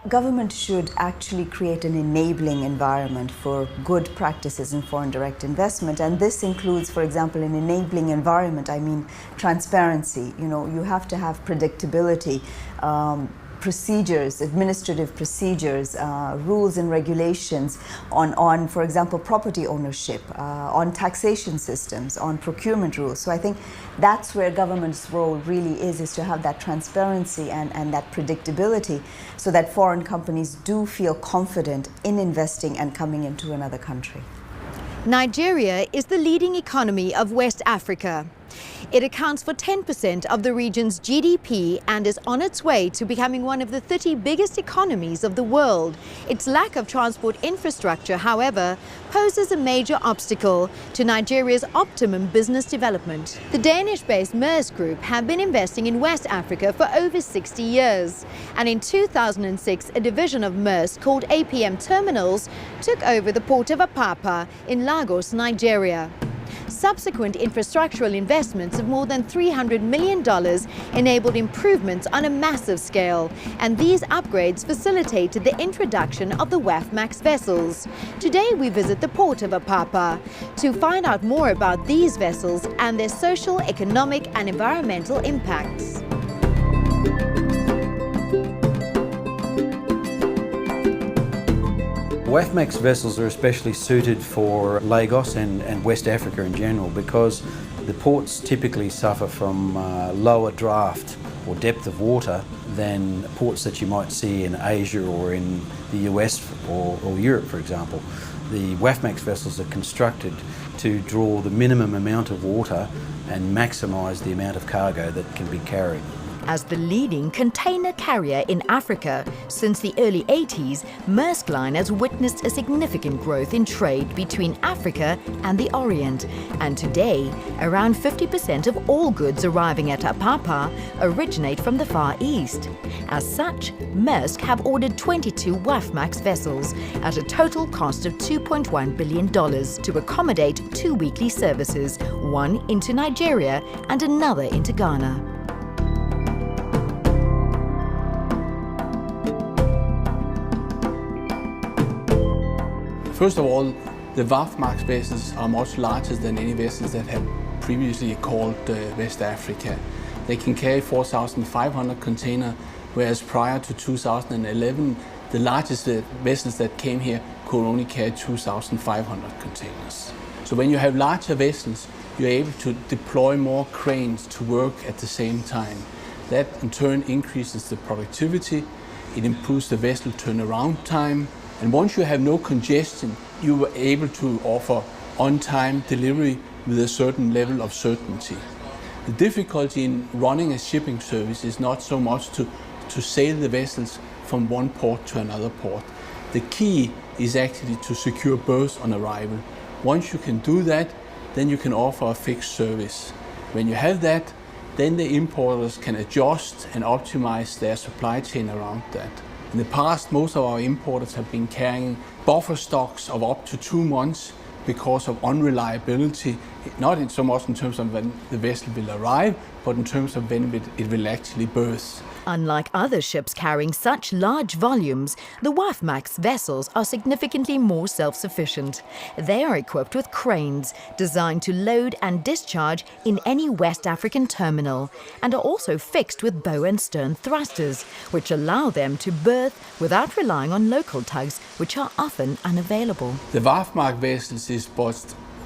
Government should actually create an enabling environment for good practices in foreign direct investment, and this includes, for example, an enabling environment. I mean, transparency. You have to have predictability, procedures, administrative procedures, rules and regulations on, for example, property ownership, on taxation systems, on procurement rules. So I think that's where government's role really is to have that transparency and that predictability so that foreign companies do feel confident in investing and coming into another country. Nigeria is the leading economy of West Africa. It accounts for 10% of the region's GDP and is on its way to becoming one of the 30 biggest economies of the world. Its lack of transport infrastructure, however, poses a major obstacle to Nigeria's optimum business development. The Danish-based Maersk Group have been investing in West Africa for over 60 years. And in 2006, a division of Maersk called APM Terminals took over the port of Apapa in Lagos, Nigeria. Subsequent infrastructural investments of more than $300 million enabled improvements on a massive scale, and these upgrades facilitated the introduction of the WAFMAX vessels. Today we visit the port of Apapa to find out more about these vessels and their social, economic and environmental impacts. WAFMAX vessels are especially suited for Lagos and West Africa in general because the ports typically suffer from lower draft or depth of water than ports that you might see in Asia or in the US or Europe, for example. The WAFMAX vessels are constructed to draw the minimum amount of water and maximise the amount of cargo that can be carried. As the leading container carrier in Africa since the early 80s, Maersk Line has witnessed a significant growth in trade between Africa and the Orient. And today, around 50% of all goods arriving at Apapa originate from the Far East. As such, Maersk have ordered 22 WAFMAX vessels at a total cost of $2.1 billion to accommodate 2 weekly services, one into Nigeria and another into Ghana. First of all, the WAFMAX vessels are much larger than any vessels that have previously called West Africa. They can carry 4,500 containers, whereas prior to 2011, the largest vessels that came here could only carry 2,500 containers. So when you have larger vessels, you're able to deploy more cranes to work at the same time. That in turn increases the productivity, it improves the vessel turnaround time, and once you have no congestion, you are able to offer on-time delivery with a certain level of certainty. The difficulty in running a shipping service is not so much to sail the vessels from one port to another port. The key is actually to secure berths on arrival. Once you can do that, then you can offer a fixed service. When you have that, then the importers can adjust and optimize their supply chain around that. In the past, most of our importers have been carrying buffer stocks of up to 2 months because of unreliability, not so much in terms of when the vessel will arrive, but in terms of when it will actually berth. Unlike other ships carrying such large volumes, the WAFMAX vessels are significantly more self-sufficient. They are equipped with cranes designed to load and discharge in any West African terminal and are also fixed with bow and stern thrusters, which allow them to berth without relying on local tugs, which are often unavailable. The WAFMAX vessels is but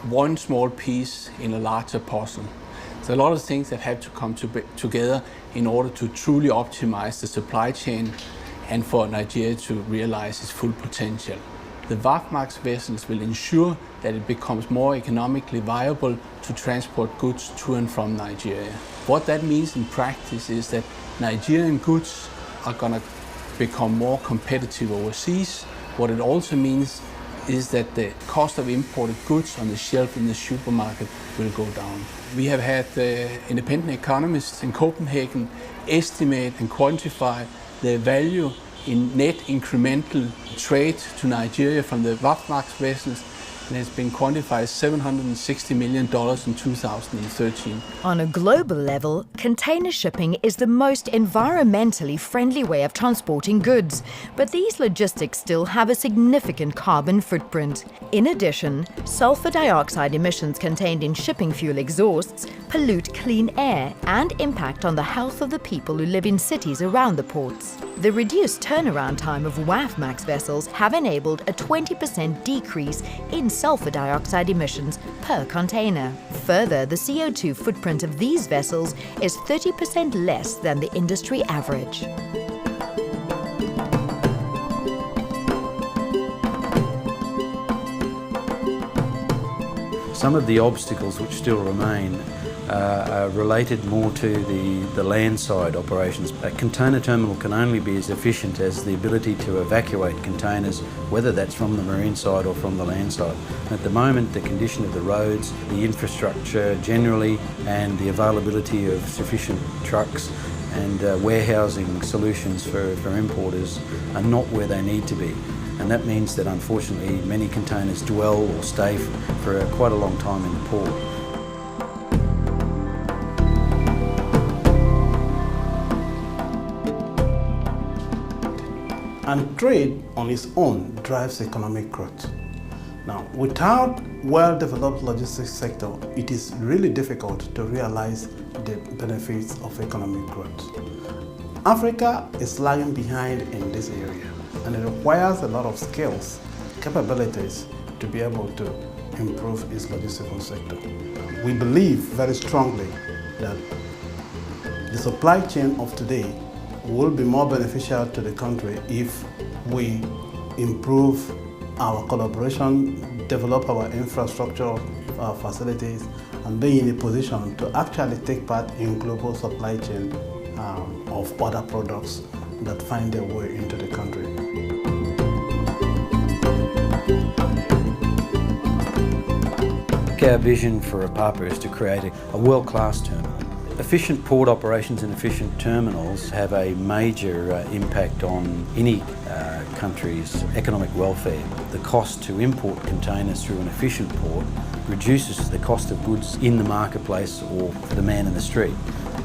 one small piece in a larger puzzle. There are a lot of things that have to come together in order to truly optimize the supply chain and for Nigeria to realize its full potential. The WAFMAX vessels will ensure that it becomes more economically viable to transport goods to and from Nigeria. What that means in practice is that Nigerian goods are going to become more competitive overseas. What it also means is that the cost of imported goods on the shelf in the supermarket will go down. We have had independent economists in Copenhagen estimate and quantify the value in net incremental trade to Nigeria from the WAFMAX vessels and has been quantified as $760 million in 2013. On a global level, container shipping is the most environmentally friendly way of transporting goods, but these logistics still have a significant carbon footprint. In addition, sulfur dioxide emissions contained in shipping fuel exhausts pollute clean air and impact on the health of the people who live in cities around the ports. The reduced turnaround time of WAFMAX vessels have enabled a 20% decrease in sulfur dioxide emissions per container. Further, the CO2 footprint of these vessels is 30% less than the industry average. Some of the obstacles which still remain are related more to the landside operations. A container terminal can only be as efficient as the ability to evacuate containers, whether that's from the marine side or from the land side. At the moment, the condition of the roads, the infrastructure generally, and the availability of sufficient trucks and warehousing solutions for importers are not where they need to be. And that means that unfortunately many containers dwell or stay for quite a long time in the port. And trade on its own drives economic growth. Now, without well-developed logistics sector, it is really difficult to realize the benefits of economic growth. Africa is lagging behind in this area, and it requires a lot of skills, capabilities to be able to improve its logistical sector. We believe very strongly that the supply chain of today will be more beneficial to the country if we improve our collaboration, develop our infrastructure, our facilities, and be in a position to actually take part in global supply chain of other products that find their way into the country. Our vision for Apapa is to create a world-class terminal. Efficient port operations and efficient terminals have a major impact on any country's economic welfare. The cost to import containers through an efficient port reduces the cost of goods in the marketplace or for the man in the street.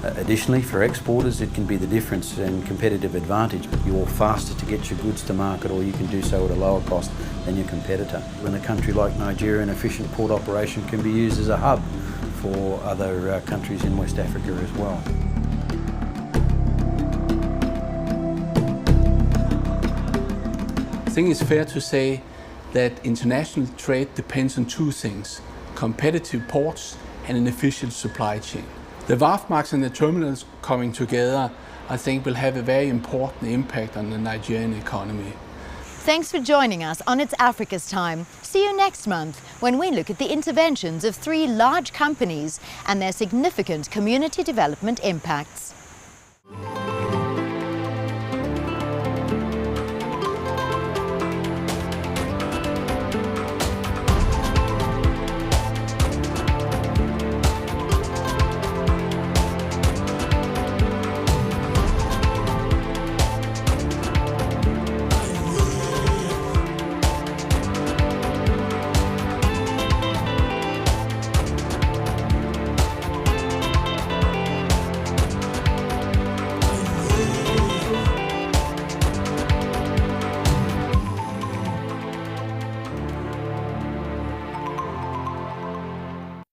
Additionally, for exporters, it can be the difference in competitive advantage. You're faster to get your goods to market, or you can do so at a lower cost than your competitor. In a country like Nigeria, an efficient port operation can be used as a hub for other countries in West Africa as well. I think it's fair to say that international trade depends on two things: competitive ports and an efficient supply chain. The WAFMAX and the terminals coming together, I think, will have a very important impact on the Nigerian economy. Thanks for joining us on It's Africa's Time. See you next month when we look at the interventions of 3 large companies and their significant community development impacts.